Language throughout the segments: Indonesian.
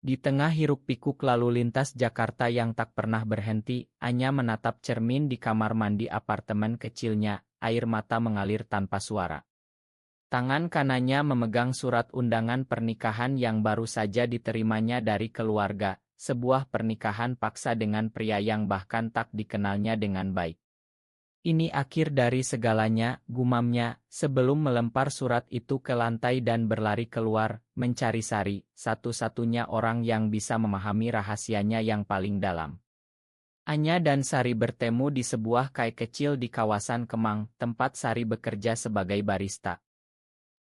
Di tengah hiruk-pikuk lalu lintas Jakarta yang tak pernah berhenti, Anya menatap cermin di kamar mandi apartemen kecilnya, air mata mengalir tanpa suara. Tangan kanannya memegang surat undangan pernikahan yang baru saja diterimanya dari keluarga, sebuah pernikahan paksa dengan pria yang bahkan tak dikenalnya dengan baik. Ini akhir dari segalanya, gumamnya, sebelum melempar surat itu ke lantai dan berlari keluar, mencari Sari, satu-satunya orang yang bisa memahami rahasianya yang paling dalam. Anya dan Sari bertemu di sebuah kai kecil di kawasan Kemang, tempat Sari bekerja sebagai barista.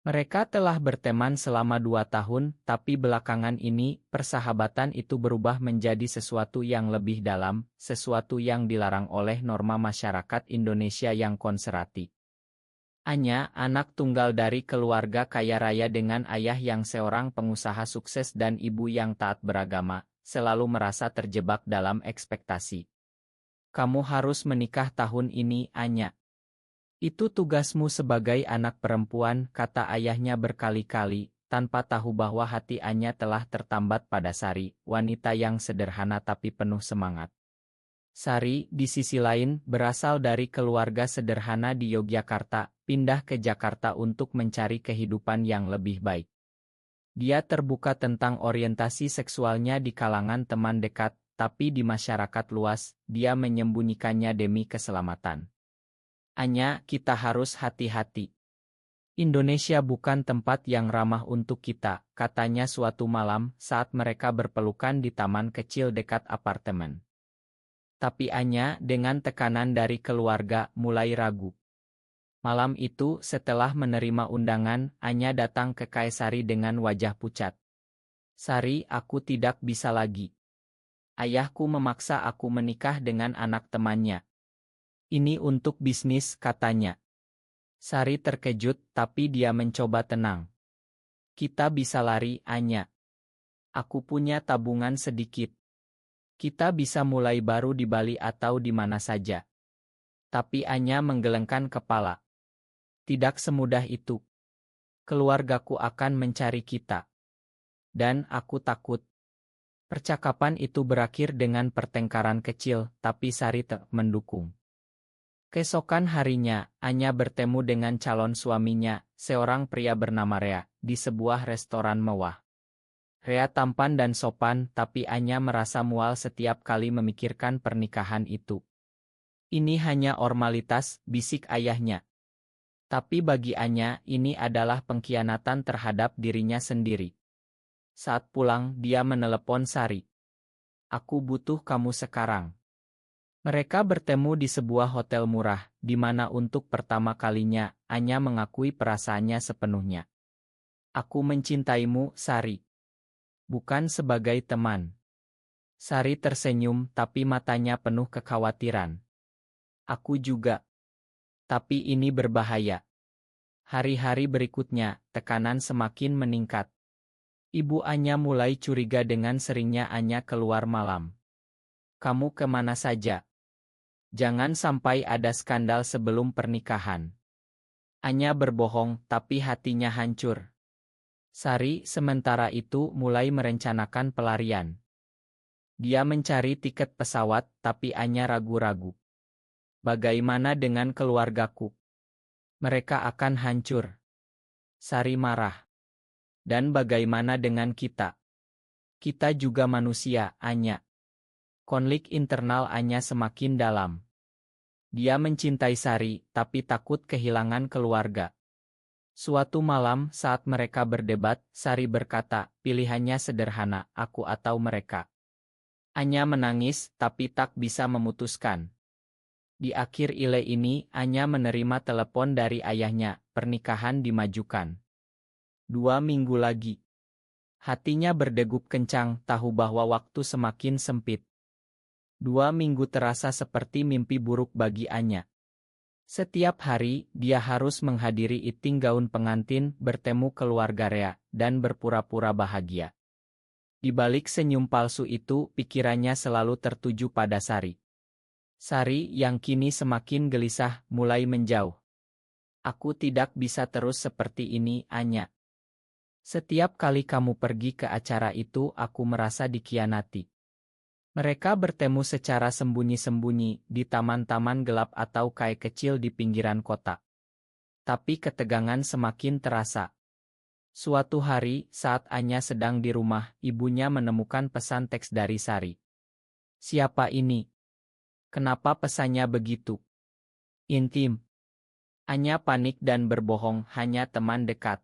Mereka telah berteman selama 2 tahun, tapi belakangan ini, persahabatan itu berubah menjadi sesuatu yang lebih dalam, sesuatu yang dilarang oleh norma masyarakat Indonesia yang konservatif. Anya, anak tunggal dari keluarga kaya raya dengan ayah yang seorang pengusaha sukses dan ibu yang taat beragama, selalu merasa terjebak dalam ekspektasi. Kamu harus menikah tahun ini, Anya. Itu tugasmu sebagai anak perempuan, kata ayahnya berkali-kali, tanpa tahu bahwa hati Anya telah tertambat pada Sari, wanita yang sederhana tapi penuh semangat. Sari, di sisi lain, berasal dari keluarga sederhana di Yogyakarta, pindah ke Jakarta untuk mencari kehidupan yang lebih baik. Dia terbuka tentang orientasi seksualnya di kalangan teman dekat, tapi di masyarakat luas, dia menyembunyikannya demi keselamatan. Anya, kita harus hati-hati. Indonesia bukan tempat yang ramah untuk kita, katanya suatu malam saat mereka berpelukan di taman kecil dekat apartemen. Tapi Anya, dengan tekanan dari keluarga, mulai ragu. Malam itu, setelah menerima undangan, Anya datang ke Kaisari dengan wajah pucat. Sari, aku tidak bisa lagi. Ayahku memaksa aku menikah dengan anak temannya. Ini untuk bisnis, katanya. Sari terkejut, tapi dia mencoba tenang. Kita bisa lari, Anya. Aku punya tabungan sedikit. Kita bisa mulai baru di Bali atau di mana saja. Tapi Anya menggelengkan kepala. Tidak semudah itu. Keluargaku akan mencari kita. Dan aku takut. Percakapan itu berakhir dengan pertengkaran kecil, tapi Sari tak mendukung. Keesokan harinya, Anya bertemu dengan calon suaminya, seorang pria bernama Rea, di sebuah restoran mewah. Rea tampan dan sopan, tapi Anya merasa mual setiap kali memikirkan pernikahan itu. Ini hanya formalitas, bisik ayahnya. Tapi bagi Anya, ini adalah pengkhianatan terhadap dirinya sendiri. Saat pulang, dia menelepon Sari. Aku butuh kamu sekarang. Mereka bertemu di sebuah hotel murah, di mana untuk pertama kalinya, Anya mengakui perasaannya sepenuhnya. Aku mencintaimu, Sari. Bukan sebagai teman. Sari tersenyum, tapi matanya penuh kekhawatiran. Aku juga. Tapi ini berbahaya. Hari-hari berikutnya, tekanan semakin meningkat. Ibu Anya mulai curiga dengan seringnya Anya keluar malam. Kamu kemana saja? Jangan sampai ada skandal sebelum pernikahan. Anya berbohong, tapi hatinya hancur. Sari, sementara itu, mulai merencanakan pelarian. Dia mencari tiket pesawat, tapi Anya ragu-ragu. Bagaimana dengan keluargaku? Mereka akan hancur. Sari marah. Dan bagaimana dengan kita? Kita juga manusia, Anya. Konflik internal Anya semakin dalam. Dia mencintai Sari, tapi takut kehilangan keluarga. Suatu malam, saat mereka berdebat, Sari berkata, pilihannya sederhana, aku atau mereka. Anya menangis, tapi tak bisa memutuskan. Di akhir ile ini, Anya menerima telepon dari ayahnya, pernikahan dimajukan. 2 minggu lagi. Hatinya berdegup kencang, tahu bahwa waktu semakin sempit. 2 minggu terasa seperti mimpi buruk bagi Anya. Setiap hari, dia harus menghadiri iting gaun pengantin, bertemu keluarga Rea, dan berpura-pura bahagia. Di balik senyum palsu itu, pikirannya selalu tertuju pada Sari. Sari, yang kini semakin gelisah, mulai menjauh. Aku tidak bisa terus seperti ini, Anya. Setiap kali kamu pergi ke acara itu, aku merasa dikhianati. Mereka bertemu secara sembunyi-sembunyi di taman-taman gelap atau kai kecil di pinggiran kota. Tapi ketegangan semakin terasa. Suatu hari, saat Anya sedang di rumah, ibunya menemukan pesan teks dari Sari. "Siapa ini? Kenapa pesannya begitu intim?" Anya panik dan berbohong, hanya teman dekat.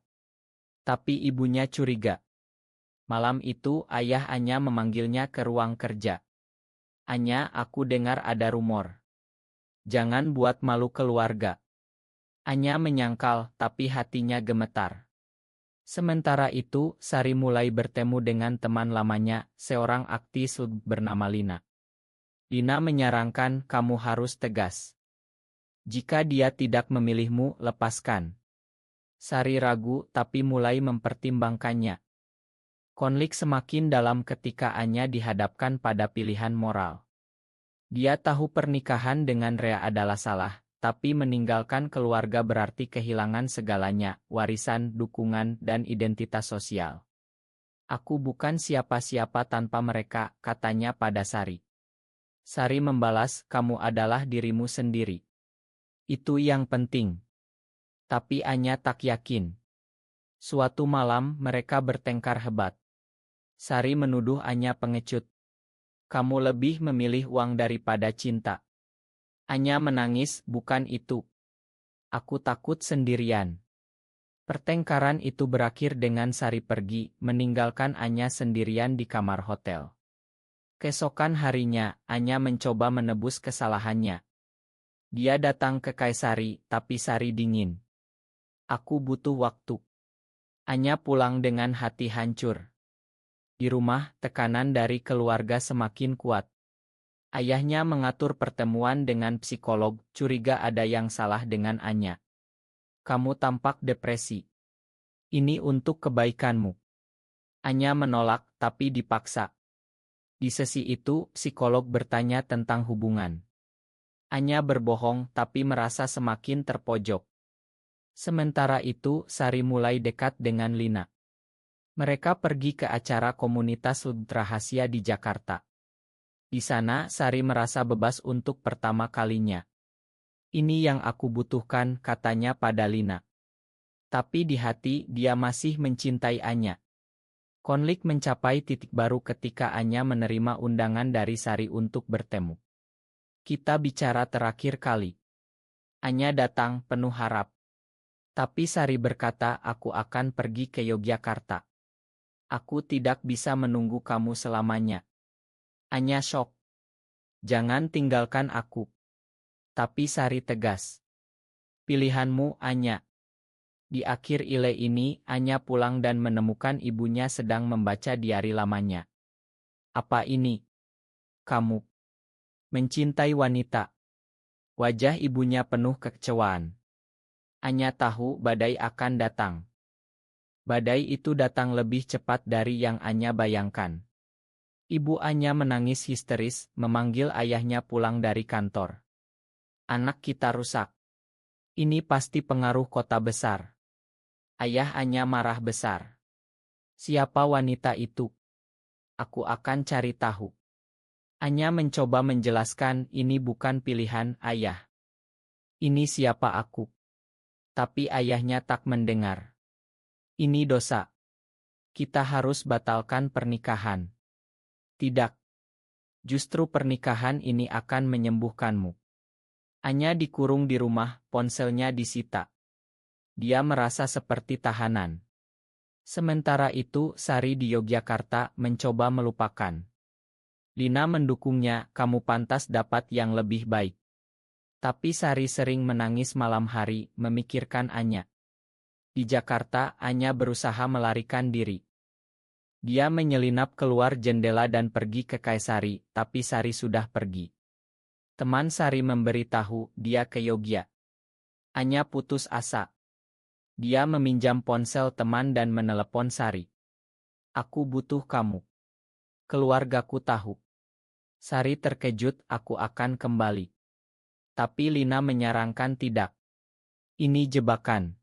Tapi ibunya curiga. Malam itu, ayah Anya memanggilnya ke ruang kerja. "Anya, aku dengar ada rumor. Jangan buat malu keluarga." Anya menyangkal, tapi hatinya gemetar. Sementara itu, Sari mulai bertemu dengan teman lamanya, seorang aktris bernama Lina. Lina menyarankan, "Kamu harus tegas. Jika dia tidak memilihmu, lepaskan." Sari ragu, tapi mulai mempertimbangkannya. Konflik semakin dalam ketika Anya dihadapkan pada pilihan moral. Dia tahu pernikahan dengan Rea adalah salah, tapi meninggalkan keluarga berarti kehilangan segalanya, warisan, dukungan, dan identitas sosial. "Aku bukan siapa-siapa tanpa mereka," katanya pada Sari. Sari membalas, "Kamu adalah dirimu sendiri. Itu yang penting." Tapi Anya tak yakin. Suatu malam, mereka bertengkar hebat. Sari menuduh Anya pengecut. "Kamu lebih memilih uang daripada cinta." Anya menangis, "Bukan itu. Aku takut sendirian." Pertengkaran itu berakhir dengan Sari pergi, meninggalkan Anya sendirian di kamar hotel. Keesokan harinya, Anya mencoba menebus kesalahannya. Dia datang ke Kaisari, tapi Sari dingin. "Aku butuh waktu." Anya pulang dengan hati hancur. Di rumah, tekanan dari keluarga semakin kuat. Ayahnya mengatur pertemuan dengan psikolog, curiga ada yang salah dengan Anya. "Kamu tampak depresi. Ini untuk kebaikanmu." Anya menolak, tapi dipaksa. Di sesi itu, psikolog bertanya tentang hubungan. Anya berbohong, tapi merasa semakin terpojok. Sementara itu, Sari mulai dekat dengan Lina. Mereka pergi ke acara komunitas rahasia di Jakarta. Di sana, Sari merasa bebas untuk pertama kalinya. "Ini yang aku butuhkan," katanya pada Lina. Tapi di hati, dia masih mencintai Anya. Konflik mencapai titik baru ketika Anya menerima undangan dari Sari untuk bertemu. "Kita bicara terakhir kali." Anya datang, penuh harap. Tapi Sari berkata, "Aku akan pergi ke Yogyakarta. Aku tidak bisa menunggu kamu selamanya." Anya shock. "Jangan tinggalkan aku." Tapi Sari tegas. "Pilihanmu, Anya." Di akhir ile ini, Anya pulang dan menemukan ibunya sedang membaca diari lamanya. "Apa ini? Kamu mencintai wanita?" Wajah ibunya penuh kekecewaan. Anya tahu badai akan datang. Badai itu datang lebih cepat dari yang Anya bayangkan. Ibu Anya menangis histeris, memanggil ayahnya pulang dari kantor. "Anak kita rusak. Ini pasti pengaruh kota besar." Ayah Anya marah besar. "Siapa wanita itu? Aku akan cari tahu." Anya mencoba menjelaskan, "Ini bukan pilihan, ayah. Ini siapa aku." Tapi ayahnya tak mendengar. "Ini dosa. Kita harus batalkan pernikahan." "Tidak. Justru pernikahan ini akan menyembuhkanmu." Anya dikurung di rumah, ponselnya disita. Dia merasa seperti tahanan. Sementara itu, Sari di Yogyakarta mencoba melupakan. Lina mendukungnya, "Kamu pantas dapat yang lebih baik." Tapi Sari sering menangis malam hari, memikirkan Anya. Di Jakarta, Anya berusaha melarikan diri. Dia menyelinap keluar jendela dan pergi ke Kaisari, tapi Sari sudah pergi. Teman Sari memberitahu dia ke Yogyakarta. Anya putus asa. Dia meminjam ponsel teman dan menelepon Sari. "Aku butuh kamu. Keluargaku tahu." Sari terkejut, "Aku akan kembali." Tapi Lina menyarankan tidak. "Ini jebakan.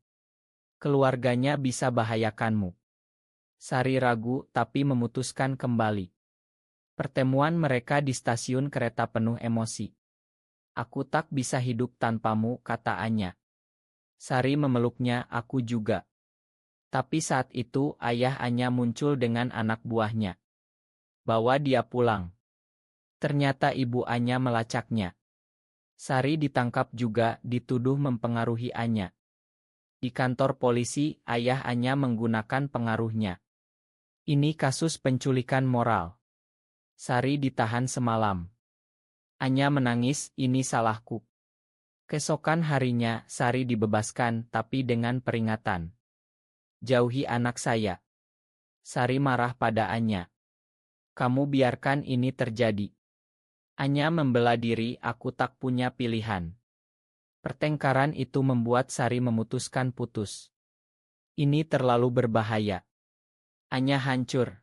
Keluarganya bisa bahayakanmu." Sari ragu tapi memutuskan kembali. Pertemuan mereka di stasiun kereta penuh emosi. Aku tak bisa hidup tanpamu, kata Anya. Sari memeluknya, aku juga. Tapi saat itu ayah Anya muncul dengan anak buahnya. Bawa dia pulang. Ternyata ibu Anya melacaknya. Sari ditangkap juga, dituduh mempengaruhi Anya. Di kantor polisi, ayah Anya menggunakan pengaruhnya. Ini kasus penculikan moral. Sari ditahan semalam. Anya menangis, ini salahku. Keesokan harinya, Sari dibebaskan tapi dengan peringatan. Jauhi anak saya. Sari marah pada Anya. Kamu biarkan ini terjadi. Anya membela diri, aku tak punya pilihan. Pertengkaran itu membuat Sari memutuskan putus. Ini terlalu berbahaya. Anya hancur.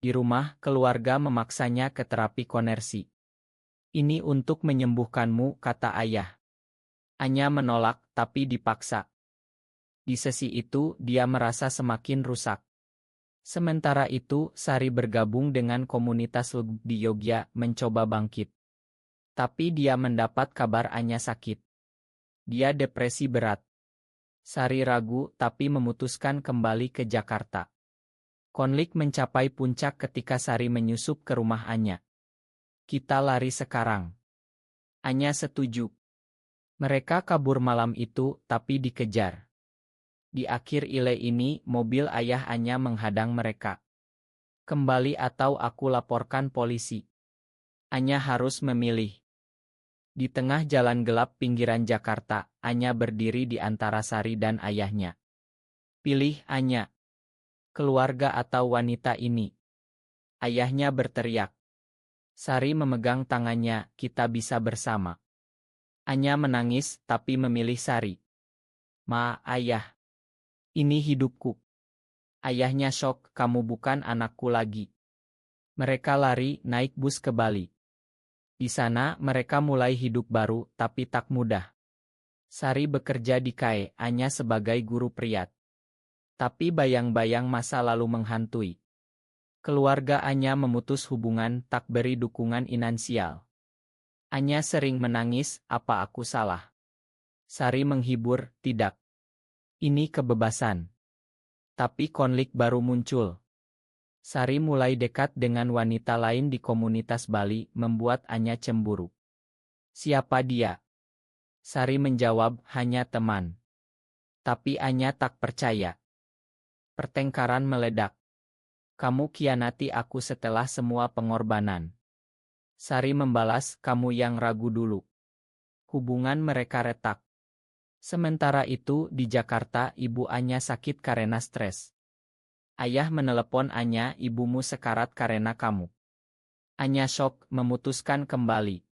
Di rumah, keluarga memaksanya ke terapi konversi. Ini untuk menyembuhkanmu, kata ayah. Anya menolak, tapi dipaksa. Di sesi itu, dia merasa semakin rusak. Sementara itu, Sari bergabung dengan komunitas LGB di Yogyakarta mencoba bangkit. Tapi dia mendapat kabar Anya sakit. Dia depresi berat. Sari ragu tapi memutuskan kembali ke Jakarta. Konflik mencapai puncak ketika Sari menyusup ke rumah Anya. Kita lari sekarang. Anya setuju. Mereka kabur malam itu, tapi dikejar. Di akhir ile ini, mobil ayah Anya menghadang mereka. Kembali atau aku laporkan polisi. Anya harus memilih. Di tengah jalan gelap pinggiran Jakarta, Anya berdiri di antara Sari dan ayahnya. Pilih Anya. Keluarga atau wanita ini. Ayahnya berteriak. Sari memegang tangannya, kita bisa bersama. Anya menangis, tapi memilih Sari. Ma, ayah. Ini hidupku. Ayahnya syok, kamu bukan anakku lagi. Mereka lari, naik bus ke Bali. Di sana, mereka mulai hidup baru, tapi tak mudah. Sari bekerja di KAE, Anya sebagai guru priat. Tapi bayang-bayang masa lalu menghantui. Keluarga Anya memutus hubungan, tak beri dukungan finansial. Anya sering menangis, apa aku salah? Sari menghibur, tidak. Ini kebebasan. Tapi konflik baru muncul. Sari mulai dekat dengan wanita lain di komunitas Bali, membuat Anya cemburu. Siapa dia? Sari menjawab, hanya teman. Tapi Anya tak percaya. Pertengkaran meledak. Kamu khianati aku setelah semua pengorbanan. Sari membalas, kamu yang ragu dulu. Hubungan mereka retak. Sementara itu, di Jakarta, ibu Anya sakit karena stres. Ayah menelepon Anya, ibumu sekarat karena kamu. Anya syok, memutuskan kembali.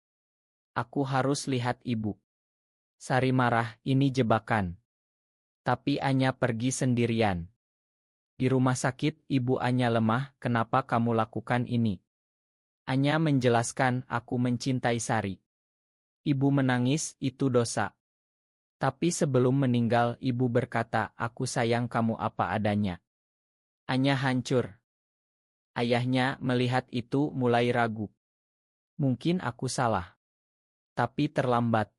Aku harus lihat ibu. Sari marah, ini jebakan. Tapi Anya pergi sendirian. Di rumah sakit, ibu Anya lemah, kenapa kamu lakukan ini? Anya menjelaskan, aku mencintai Sari. Ibu menangis, itu dosa. Tapi sebelum meninggal, ibu berkata, aku sayang kamu apa adanya. Anya hancur. Ayahnya melihat itu mulai ragu. Mungkin aku salah. Tapi terlambat.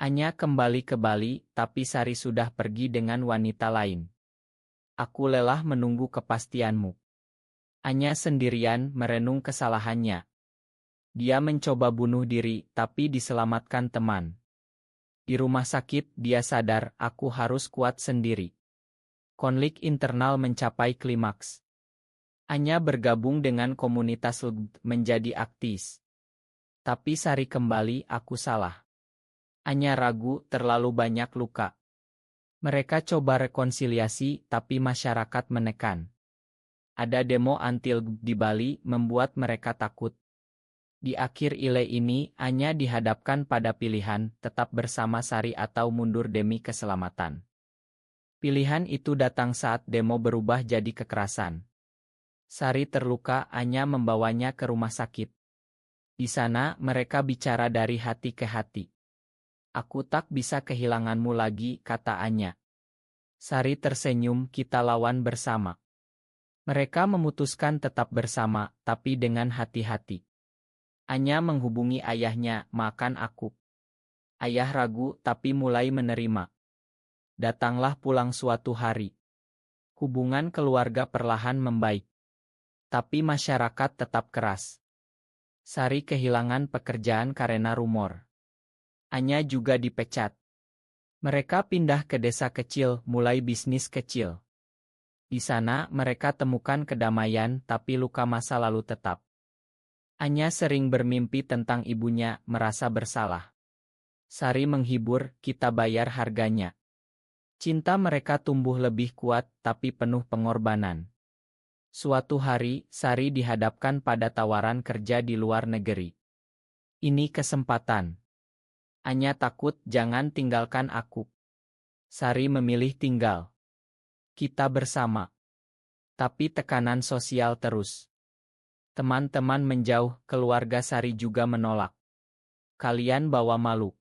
Anya kembali ke Bali, tapi Sari sudah pergi dengan wanita lain. Aku lelah menunggu kepastianmu. Anya sendirian merenung kesalahannya. Dia mencoba bunuh diri, tapi diselamatkan teman. Di rumah sakit, dia sadar, aku harus kuat sendiri. Konflik internal mencapai klimaks. Anya bergabung dengan komunitas LGB menjadi aktis. Tapi Sari kembali, aku salah. Anya ragu, terlalu banyak luka. Mereka coba rekonsiliasi, tapi masyarakat menekan. Ada demo anti-LGB di Bali, membuat mereka takut. Di akhir ile ini, Anya dihadapkan pada pilihan, tetap bersama Sari atau mundur demi keselamatan. Pilihan itu datang saat demo berubah jadi kekerasan. Sari terluka, Anya membawanya ke rumah sakit. Di sana, mereka bicara dari hati ke hati. Aku tak bisa kehilanganmu lagi, kata Anya. Sari tersenyum, kita lawan bersama. Mereka memutuskan tetap bersama, tapi dengan hati-hati. Anya menghubungi ayahnya, makan aku. Ayah ragu, tapi mulai menerima. Datanglah pulang suatu hari. Hubungan keluarga perlahan membaik. Tapi masyarakat tetap keras. Sari kehilangan pekerjaan karena rumor. Anya juga dipecat. Mereka pindah ke desa kecil, mulai bisnis kecil. Di sana, mereka temukan kedamaian, tapi luka masa lalu tetap. Anya sering bermimpi tentang ibunya, merasa bersalah. Sari menghibur, kita bayar harganya. Cinta mereka tumbuh lebih kuat, tapi penuh pengorbanan. Suatu hari, Sari dihadapkan pada tawaran kerja di luar negeri. Ini kesempatan. Anya takut, jangan tinggalkan aku. Sari memilih tinggal. Kita bersama. Tapi tekanan sosial terus. Teman-teman menjauh, keluarga Sari juga menolak. Kalian bawa malu.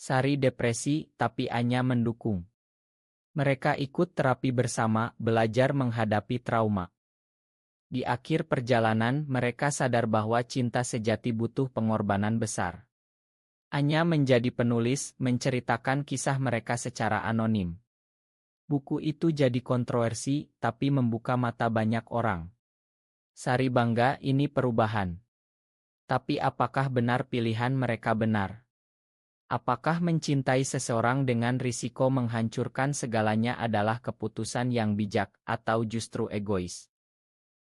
Sari depresi, tapi Anya mendukung. Mereka ikut terapi bersama, belajar menghadapi trauma. Di akhir perjalanan, mereka sadar bahwa cinta sejati butuh pengorbanan besar. Anya menjadi penulis, menceritakan kisah mereka secara anonim. Buku itu jadi kontroversi, tapi membuka mata banyak orang. Sari bangga, ini perubahan. Tapi apakah benar pilihan mereka benar? Apakah mencintai seseorang dengan risiko menghancurkan segalanya adalah keputusan yang bijak, atau justru egois?